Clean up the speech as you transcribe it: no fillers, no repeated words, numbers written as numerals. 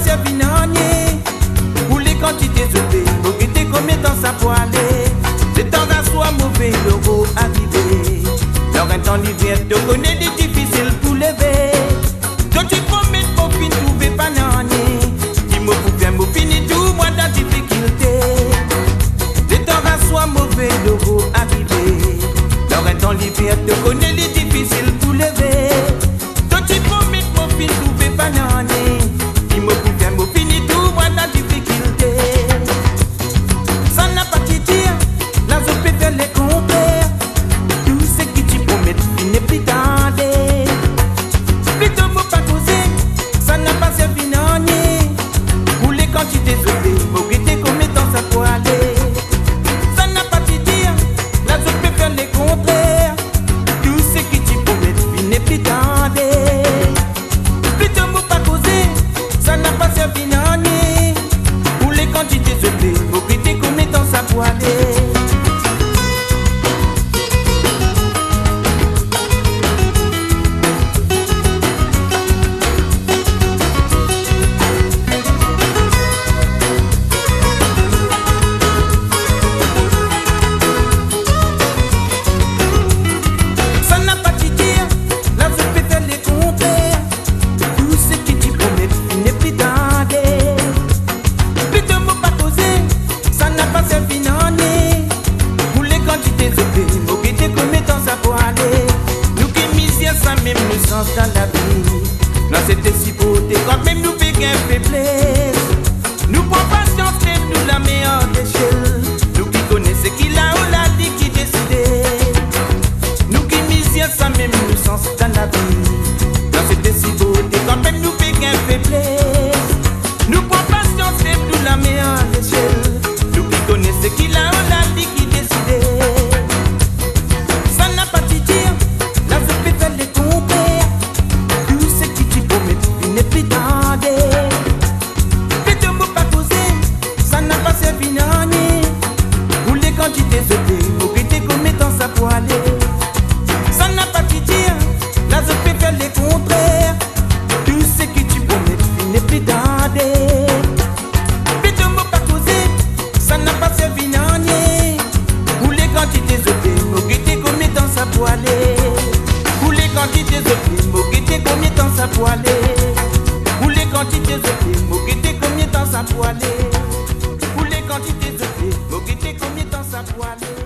servi n'anier. Pour les quantités élevées, faut quitter combien de temps ça peut aller. Le temps d'un soir mauvais, l'euro arrivé. Dans un temps d'hiver, tu connais des difficiles pour lever. Donc tu promets pour fin trouver pas n'anier. Dis-moi pour faire mon fini tout, moi dans difficulté. Le temps d'un soir mauvais, l'euro arrivé. Dans un temps d'hiver, tu connais les difficiles pour lever. Donc tu promets pour fin trouver pas n'anier. Dis-moi pour faire mon fini tout, moi dans difficulté. Ça n'a pas de dire, là je peux faire les compères. Tout ce qui tu promets, il n'est plus tardé. Plutôt mot pas causer, ça n'a pas servi n'anier. Pour les quantités élevées, faut guetter combien de temps ça peut aller. Ça n'a pas de dire, là je peux faire les contraires. Tout ce qui tu promets, il n'est plus tardé. Plutôt mot pas causer, ça n'a pas servi n'anier. Pour les quantités élevées, faut guetter combien de temps ça peut aller. Ça n'a pas de dire, là je peux faire les compères. Tout ce qui tu promets, il n'est plus tardé. Plutôt mot pas causer, ça n'a pas servi n'anier. Pour les quantités élevées, faut guetter combien de temps ça peut aller. Nous qui misère, ça même nous sens dans la vie. Dans cette décibauté, quand même nous fait gain faiblesse. Nous prenons patience, c'est nous la meilleure des choses. Nous qui connaissons qui là on l'a dit qui décidait. Nous qui misère, ça même nous sens dans la vie. Dans cette décibauté, quand même nous fait gain faiblesse. Nous prenons patience, c'est nous la meilleure des choses. Nous qui connaissons qui là on l'a dit qui décidait. Ça n'a pas de dire, là je peux faire les compères. Tout ce qui tu promets, il n'est plus tardé. Plutôt mot pas causer, ça n'a pas servi n'anier. Pour les quantités élevées, faut guetter combien de temps ça peut aller. Ça n'a pas de dire, là je peux faire les contraires. Tout ce qui tu promets, il n'est plus tardé. Plutôt mot pas causer, ça n'a pas servi n'anier. Pour les quantités élevées, faut guetter combien de temps ça peut aller. Pour les quantités élevées, faut guetter combien de temps ça peut aller. Pour les quantités élevées, faut guetter combien de temps ça peut aller. Pour les quantités élevées, faut guetter combien de temps ça peut aller.